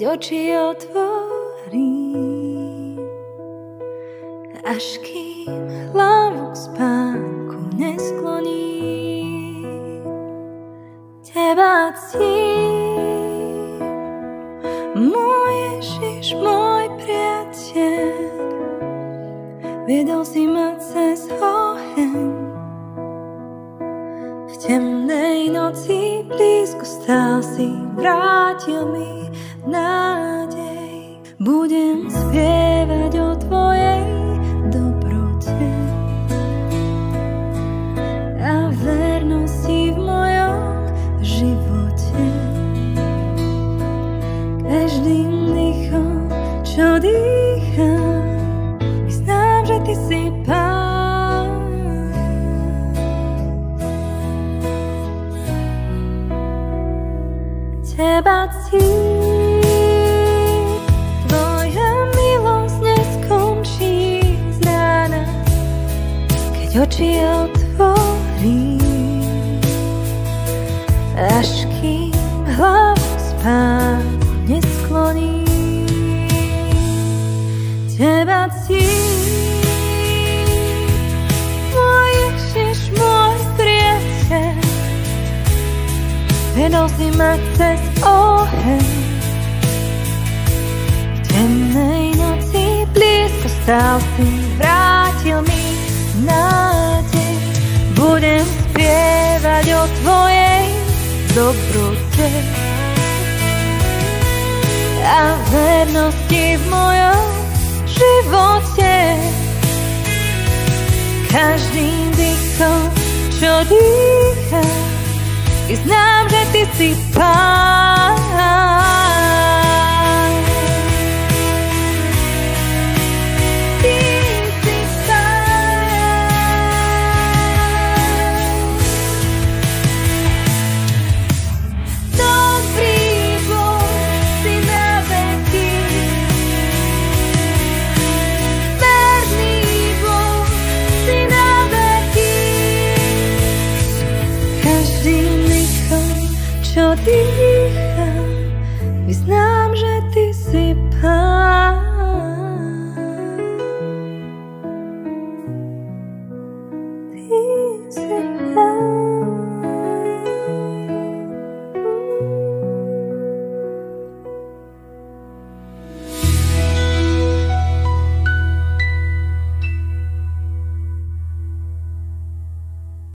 oči otvorím, až kým hlavu k spánku neskloním. Teba ctím, môj Ježiš, môj priateľ, viedol si ma cez oheň. V temnej noci blízko stál si, vrátil mi nádej. Budem spievať o tvojej dobrote a vernosti v mojom živote. Každým dýchom, čo dýcham, vyznám, že ty si Pán. Teba ctím, tvoja milosť neskončí z rána, keď oči otvorím, až kým hlavu k spánku neskloním. Teba ctím, môj Ježiš, môj priateľ, viedol si ma cez oheň. V temnej noci blízko stál si, vrátil mi nádej. Budem spievať o tvojej dobrote a vernosti v mojom živote. Každým dýchom, čo dýcham, vyznám, že ty si Pán. Ty si Pán. Dobrý Boh si na veky, verný Boh si na veky. Každým čo dýcham, vyznám,